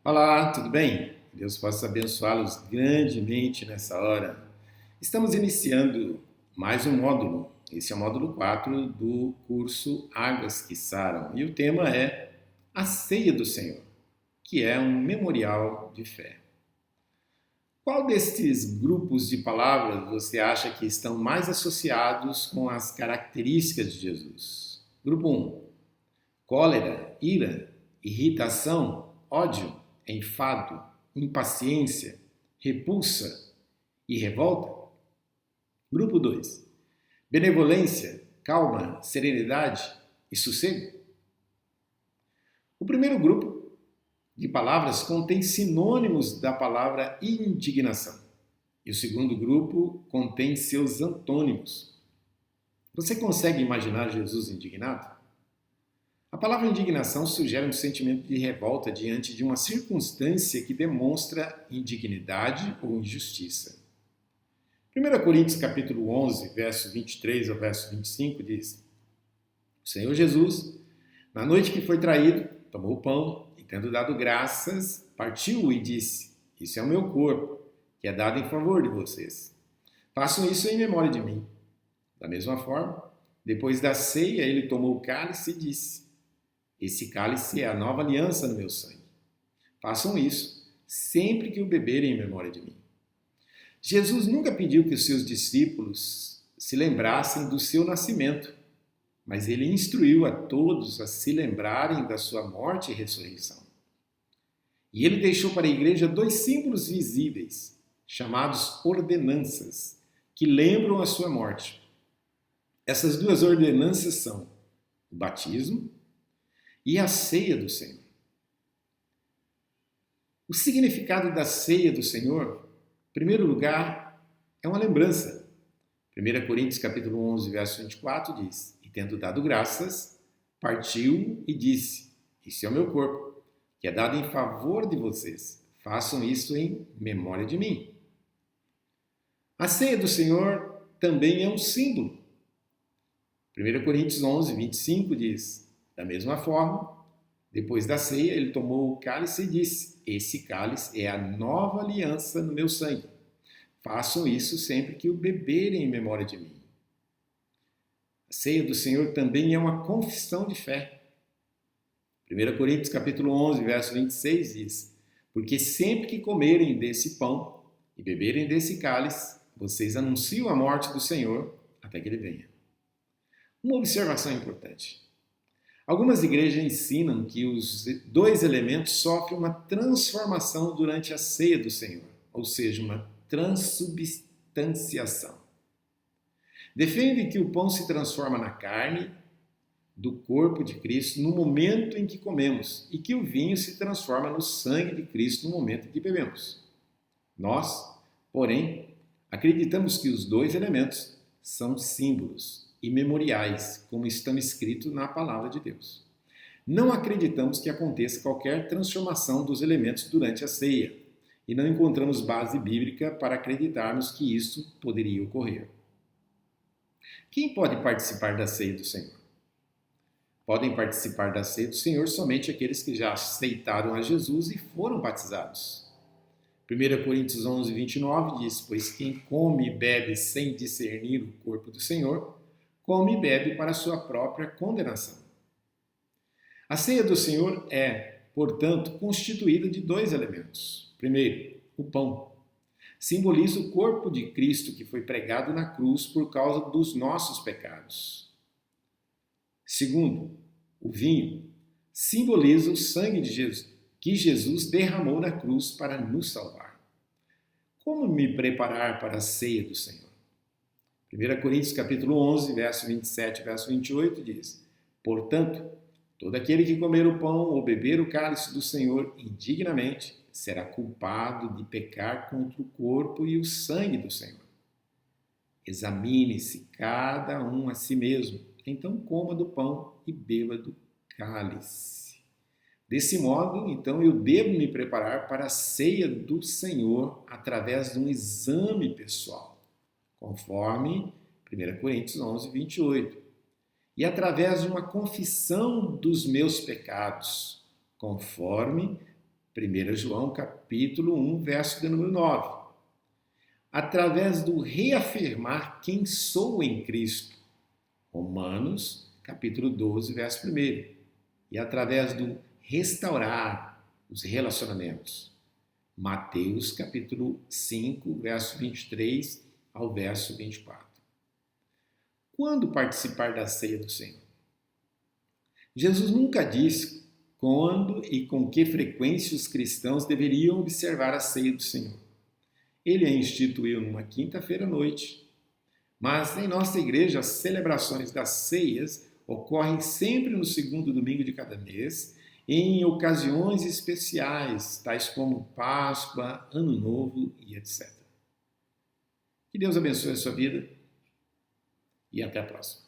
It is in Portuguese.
Olá, tudo bem? Deus possa abençoá-los grandemente nessa hora. Estamos iniciando mais um módulo. Esse é o módulo 4 do curso Águas que Saram. E o tema é a Ceia do Senhor, que é um memorial de fé. Qual destes grupos de palavras você acha que estão mais associados com as características de Jesus? Grupo 1. Cólera, ira, irritação, ódio, enfado, impaciência, repulsa e revolta. Grupo 2. Benevolência, calma, serenidade e sossego. O primeiro grupo de palavras contém sinônimos da palavra indignação. E o segundo grupo contém seus antônimos. Você consegue imaginar Jesus indignado? A palavra indignação sugere um sentimento de revolta diante de uma circunstância que demonstra indignidade ou injustiça. 1 Coríntios capítulo 11, verso 23 ao verso 25 diz: O Senhor Jesus, na noite que foi traído, tomou o pão e, tendo dado graças, partiu e disse: Isso é o meu corpo, que é dado em favor de vocês. Façam isso em memória de mim. Da mesma forma, depois da ceia, ele tomou o cálice e disse: Esse cálice é a nova aliança no meu sangue. Façam isso sempre que o beberem em memória de mim. Jesus nunca pediu que os seus discípulos se lembrassem do seu nascimento, mas ele instruiu a todos a se lembrarem da sua morte e ressurreição. E ele deixou para a igreja dois símbolos visíveis, chamados ordenanças, que lembram a sua morte. Essas duas ordenanças são o batismo e a ceia do Senhor. O significado da ceia do Senhor, em primeiro lugar, é uma lembrança. 1 Coríntios capítulo 11, verso 24 diz: E tendo dado graças, partiu e disse: Isso é o meu corpo, que é dado em favor de vocês. Façam isso em memória de mim. A ceia do Senhor também é um símbolo. 1 Coríntios 11, 25 diz: Da mesma forma, depois da ceia, ele tomou o cálice e disse: Esse cálice é a nova aliança no meu sangue. Façam isso sempre que o beberem em memória de mim. A ceia do Senhor também é uma confissão de fé. 1 Coríntios capítulo 11, verso 26 diz: Porque sempre que comerem desse pão e beberem desse cálice, vocês anunciam a morte do Senhor até que ele venha. Uma observação importante. Algumas igrejas ensinam que os dois elementos sofrem uma transformação durante a ceia do Senhor, ou seja, uma transubstanciação. Defendem que o pão se transforma na carne do corpo de Cristo no momento em que comemos e que o vinho se transforma no sangue de Cristo no momento em que bebemos. Nós, porém, acreditamos que os dois elementos são símbolos e memoriais, como estão escritos na palavra de Deus. Não acreditamos que aconteça qualquer transformação dos elementos durante a ceia e não encontramos base bíblica para acreditarmos que isso poderia ocorrer. Quem pode participar da ceia do Senhor? Podem participar da ceia do Senhor somente aqueles que já aceitaram a Jesus e foram batizados. 1 Coríntios 11, 29 diz: Pois quem come e bebe sem discernir o corpo do Senhor, come e bebe para a sua própria condenação. A ceia do Senhor é, portanto, constituída de dois elementos. Primeiro, o pão. Simboliza o corpo de Cristo que foi pregado na cruz por causa dos nossos pecados. Segundo, o vinho. Simboliza o sangue de Jesus, que Jesus derramou na cruz para nos salvar. Como me preparar para a ceia do Senhor? 1 Coríntios capítulo 11, verso 27 e verso 28 diz: Portanto, todo aquele que comer o pão ou beber o cálice do Senhor indignamente será culpado de pecar contra o corpo e o sangue do Senhor. Examine-se cada um a si mesmo, então coma do pão e beba do cálice. Desse modo, então, eu devo me preparar para a ceia do Senhor através de um exame pessoal, conforme 1 Coríntios 11, 28. E através de uma confissão dos meus pecados, conforme 1 João capítulo 1, verso de número 9. Através do reafirmar quem sou em Cristo, Romanos capítulo 12, verso 1. E através do restaurar os relacionamentos, Mateus capítulo 5, verso 23 ao verso 24. Quando participar da ceia do Senhor? Jesus nunca disse quando e com que frequência os cristãos deveriam observar a ceia do Senhor. Ele a instituiu numa quinta-feira à noite. Mas em nossa igreja, as celebrações das ceias ocorrem sempre no segundo domingo de cada mês, em ocasiões especiais, tais como Páscoa, Ano Novo e etc. Que Deus abençoe a sua vida e até a próxima.